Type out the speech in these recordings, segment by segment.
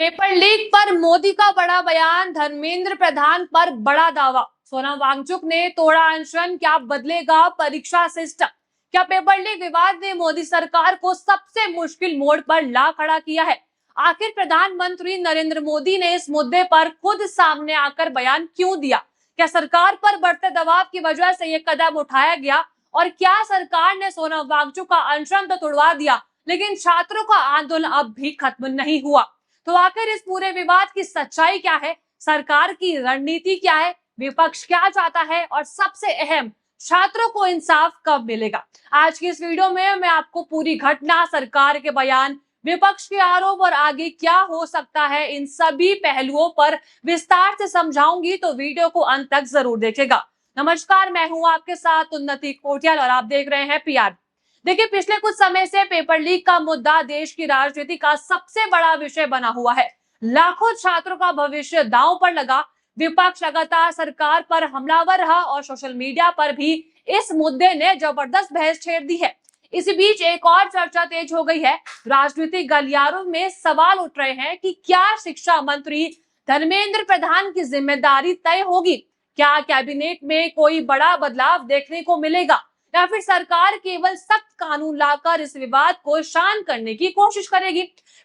Paper leak पर मोदी का बड़ा बयान, धर्मेंद्र प्रधान पर बड़ा दावा। सोनम वांगचुक ने तोड़ा अनशन, क्या बदलेगा परीक्षा सिस्टम? क्या पेपर लीक विवाद ने मोदी सरकार को सबसे मुश्किल मोड़ पर ला खड़ा किया है? आखिर प्रधानमंत्री नरेंद्र मोदी ने इस मुद्दे पर खुद सामने आकर बयान क्यों दिया? क्या सरकार पर बढ़ते दबाव की वजह से ये कदम उठाया गया? और क्या सरकार ने सोनम वांगचुक का अनशन तो तुड़वा दिया, लेकिन छात्रों का आंदोलन अब भी खत्म नहीं हुआ? तो आखिर इस पूरे विवाद की सच्चाई क्या है, सरकार की रणनीति क्या है, विपक्ष क्या चाहता है, और सबसे अहम, छात्रों को इंसाफ कब मिलेगा? आज की इस वीडियो में मैं आपको पूरी घटना, सरकार के बयान, विपक्ष के आरोप और आगे क्या हो सकता है, इन सभी पहलुओं पर विस्तार से समझाऊंगी, तो वीडियो को अंत तक जरूर देखेगा। नमस्कार, मैं हूं आपके साथ उन्नति कोटियाल और आप देख रहे हैं पीआर। देखिए, पिछले कुछ समय से पेपर लीक का मुद्दा देश की राजनीति का सबसे बड़ा विषय बना हुआ है। लाखों छात्रों का भविष्य दांव पर लगा। विपक्ष लगातार सरकार पर हमलावर रहा और सोशल मीडिया पर भी इस मुद्दे ने जबरदस्त बहस छेड़ दी है। इसी बीच एक और चर्चा तेज हो गई है। राजनीतिक गलियारों में सवाल उठ रहे हैं कि क्या शिक्षा मंत्री धर्मेंद्र प्रधान की जिम्मेदारी तय होगी? क्या कैबिनेट में कोई बड़ा बदलाव देखने को मिलेगा, या फिर सरकार केवल सख्त कानून लाकर इस विवाद को शांत करने की कोशिश करेगी?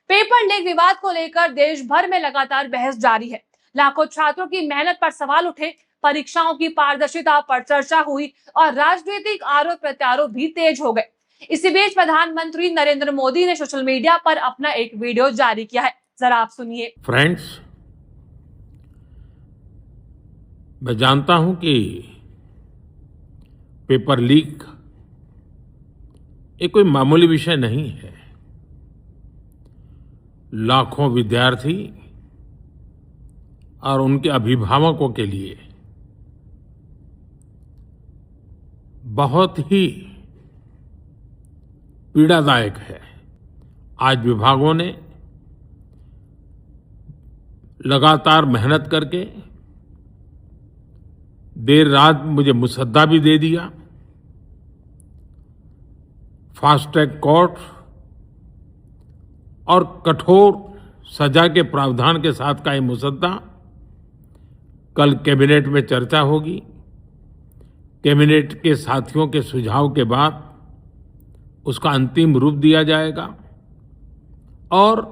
पेपर लीक विवाद को लेकर देश भर में लगातार बहस जारी है। लाखों छात्रों की मेहनत पर सवाल उठे, परीक्षाओं की पारदर्शिता पर चर्चा हुई और राजनीतिक आरोप प्रत्यारोप भी तेज हो गए। इसी बीच प्रधानमंत्री नरेंद्र मोदी ने सोशल मीडिया पर अपना एक वीडियो जारी किया है, जरा आप सुनिए। फ्रेंड्स, मैं जानता हूं कि पेपर लीक ये कोई मामूली विषय नहीं है। लाखों विद्यार्थी और उनके अभिभावकों के लिए बहुत ही पीड़ादायक है। आज विभागों ने लगातार मेहनत करके देर रात मुझे मुसद्दा भी दे दिया। फास्ट ट्रैक कोर्ट और कठोर सजा के प्रावधान के साथ का ये मुसद्दा कल कैबिनेट में चर्चा होगी। कैबिनेट के साथियों के सुझाव के बाद उसका अंतिम रूप दिया जाएगा और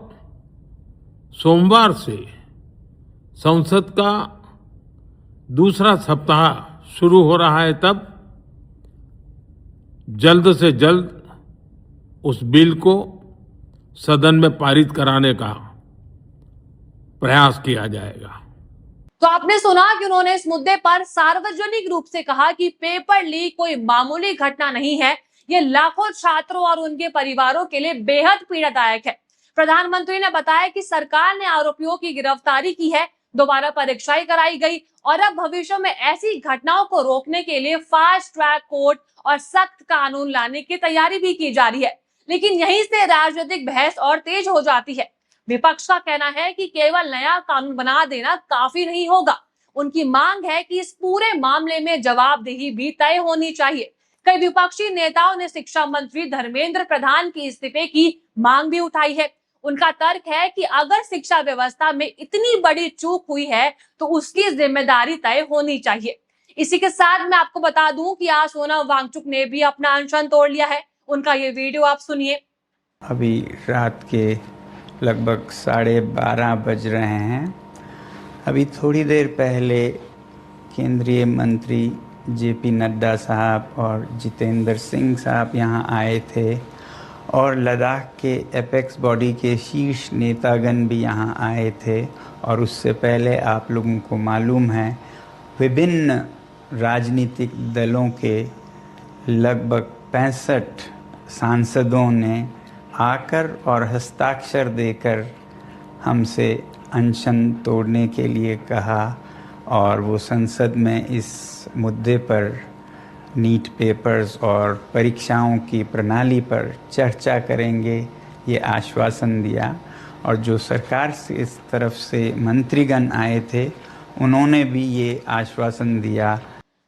सोमवार से संसद का दूसरा सप्ताह शुरू हो रहा है। तब जल्द से जल्द उस बिल को सदन में पारित कराने का प्रयास किया जाएगा। तो आपने सुना कि उन्होंने इस मुद्दे पर सार्वजनिक रूप से कहा कि पेपर लीक कोई मामूली घटना नहीं है, ये लाखों छात्रों और उनके परिवारों के लिए बेहद पीड़ादायक है। प्रधानमंत्री ने बताया कि सरकार ने आरोपियों की गिरफ्तारी की है, दोबारा परीक्षाएं कराई गई और अब भविष्य में ऐसी घटनाओं को रोकने के लिए फास्ट ट्रैक कोर्ट और सख्त कानून लाने की तैयारी भी की जा रही है। लेकिन यहीं से राजनीतिक बहस और तेज हो जाती है। विपक्ष का कहना है कि केवल नया कानून बना देना काफी नहीं होगा। उनकी मांग है कि इस पूरे मामले में जवाबदेही भी तय होनी चाहिए। कई विपक्षी नेताओं ने शिक्षा मंत्री धर्मेंद्र प्रधान के इस्तीफे की मांग भी उठाई है। उनका तर्क है कि अगर शिक्षा व्यवस्था में इतनी बड़ी चूक हुई है तो उसकी जिम्मेदारी तय होनी चाहिए। इसी के साथ मैं आपको बता दूं कि आज सोनम वांगचुक ने भी अपना अनशन तोड़ लिया है। उनका ये वीडियो आप सुनिए। अभी रात के लगभग 12:30 बज रहे हैं। अभी थोड़ी देर पहले केंद्रीय मंत्री जेपी नड्डा साहब और जितेंद्र सिंह साहब यहाँ आए थे और लद्दाख के एपेक्स बॉडी के शीर्ष नेतागण भी यहाँ आए थे। और उससे पहले आप लोगों को मालूम है विभिन्न राजनीतिक दलों के लगभग 65 सांसदों ने आकर और हस्ताक्षर देकर हमसे अनशन तोड़ने के लिए कहा और वो संसद में इस मुद्दे पर नीट पेपर्स और परीक्षाओं की प्रणाली पर चर्चा करेंगे, ये आश्वासन दिया। और जो सरकार से इस तरफ से मंत्रीगण आए थे उन्होंने भी ये आश्वासन दिया।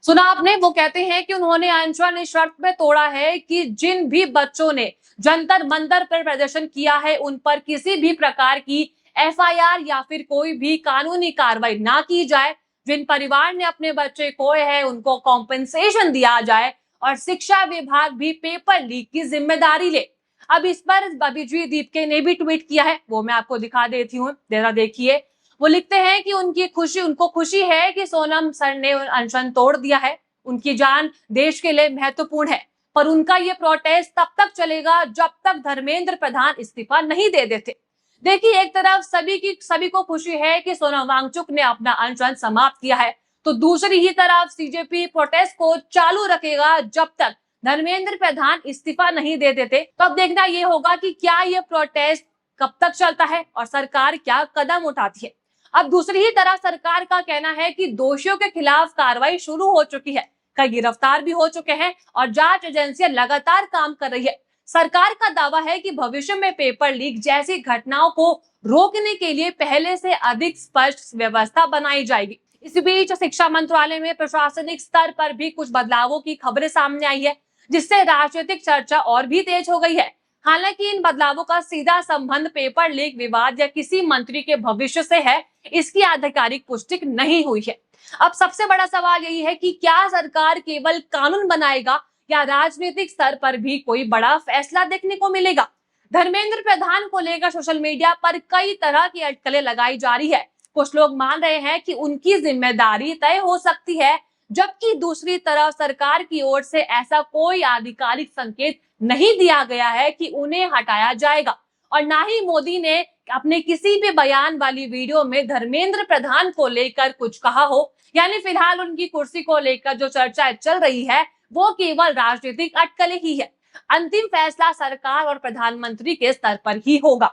सुना आपने, वो कहते हैं कि उन्होंने अनशन इस शर्त में तोड़ा है कि जिन भी बच्चों ने जंतर मंतर पर प्रदर्शन किया है उन पर किसी भी प्रकार की एफआईआर या फिर कोई भी कानूनी कार्रवाई ना की जाए, जिन परिवार ने अपने बच्चे खोए हैं उनको कॉम्पेंसेशन दिया जाए और शिक्षा विभाग भी पेपर लीक की जिम्मेदारी ले। अब इस पर अभिजीत दीपके ने भी ट्वीट किया है, वो मैं आपको दिखा देती हूँ, जरा देखिए। वो लिखते हैं कि उनको खुशी है कि सोनम सर ने अनशन तोड़ दिया है, उनकी जान देश के लिए महत्वपूर्ण है, पर उनका ये प्रोटेस्ट तब तक चलेगा जब तक धर्मेंद्र प्रधान इस्तीफा नहीं दे देते। देखिए, एक तरफ सभी को खुशी है कि सोनम वांगचुक ने अपना अनशन समाप्त किया है, तो दूसरी ही तरफ सीजेपी प्रोटेस्ट को चालू रखेगा जब तक धर्मेंद्र प्रधान इस्तीफा नहीं दे देते। तो अब देखना ये होगा कि क्या ये प्रोटेस्ट कब तक चलता है और सरकार क्या कदम उठाती है। अब दूसरी ही तरफ सरकार का कहना है कि दोषियों के खिलाफ कार्रवाई शुरू हो चुकी है, कई गिरफ्तार भी हो चुके हैं और जांच एजेंसियां लगातार काम कर रही है। सरकार का दावा है कि भविष्य में पेपर लीक जैसी घटनाओं को रोकने के लिए पहले से अधिक स्पष्ट व्यवस्था बनाई जाएगी। इस बीच शिक्षा मंत्रालय में प्रशासनिक स्तर पर भी कुछ बदलावों की खबरें सामने आई है, जिससे राजनीतिक चर्चा और भी तेज हो गई है। हालांकि इन बदलावों का सीधा संबंध पेपर लीक विवाद या किसी मंत्री के भविष्य से है, इसकी आधिकारिक पुष्टि नहीं हुई है। अब सबसे बड़ा सवाल यही है कि क्या सरकार केवल कानून बनाएगा या राजनीतिक स्तर पर भी कोई बड़ा फैसला देखने को मिलेगा। धर्मेंद्र प्रधान को लेकर सोशल मीडिया पर कई तरह की अटकलें लगाई जा रही है। कुछ लोग मान रहे हैं कि उनकी जिम्मेदारी तय हो सकती है, जबकि दूसरी तरफ सरकार की ओर से ऐसा कोई आधिकारिक संकेत नहीं दिया गया है कि उन्हें हटाया जाएगा, और ना ही मोदी ने अपने किसी भी बयान वाली वीडियो में धर्मेंद्र प्रधान को लेकर कुछ कहा हो। यानी फिलहाल उनकी कुर्सी को लेकर जो चर्चा चल रही है वो केवल राजनीतिक अटकलें ही है। अंतिम फैसला सरकार और प्रधानमंत्री के स्तर पर ही होगा।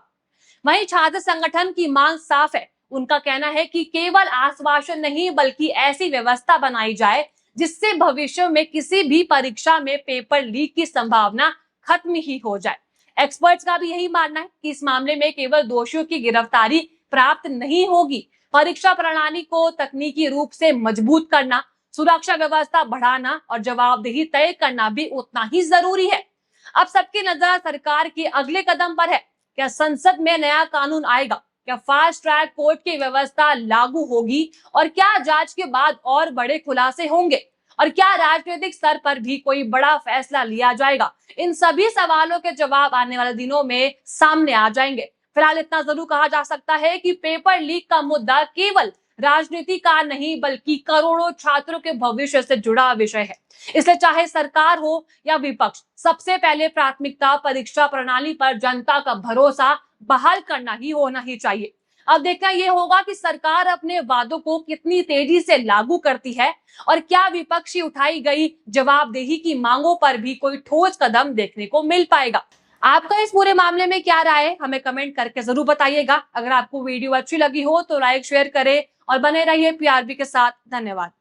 वहीं छात्र संगठन की मांग साफ है, उनका कहना है कि केवल आश्वासन नहीं बल्कि ऐसी व्यवस्था बनाई जाए जिससे भविष्य में किसी भी परीक्षा में पेपर लीक की संभावना खत्म ही हो जाए। एक्सपर्ट्स का भी यही मानना है कि इस मामले में केवल दोषियों की गिरफ्तारी प्राप्त नहीं होगी, परीक्षा प्रणाली को तकनीकी रूप से मजबूत करना, सुरक्षा व्यवस्था बढ़ाना और जवाबदेही तय करना भी उतना ही जरूरी है। अब सबकी नजर सरकार के अगले कदम पर है। क्या संसद में नया कानून आएगा, क्या फास्ट ट्रैक कोर्ट की व्यवस्था लागू होगी और क्या जांच के बाद और बड़े खुलासे होंगे, और क्या राजनीतिक स्तर पर भी कोई बड़ा फैसला लिया जाएगा। इन सभी सवालों के जवाब आने वाले दिनों में सामने आ जाएंगे। फिलहाल इतना जरूर कहा जा सकता है कि पेपर लीक का मुद्दा केवल राजनीति का नहीं बल्कि करोड़ों छात्रों के भविष्य से जुड़ा विषय है। इसलिए चाहे सरकार हो या विपक्ष, सबसे पहले प्राथमिकता परीक्षा प्रणाली पर जनता का भरोसा बहाल करना ही होना ही चाहिए। अब देखना यह होगा कि सरकार अपने वादों को कितनी तेजी से लागू करती है और क्या विपक्षी उठाई गई जवाबदेही की मांगों पर भी कोई ठोस कदम देखने को मिल पाएगा। आपका इस पूरे मामले में क्या राय है, हमें कमेंट करके जरूर बताइएगा। अगर आपको वीडियो अच्छी लगी हो तो लाइक शेयर करें और बने रहिए पीआरबी के साथ। धन्यवाद।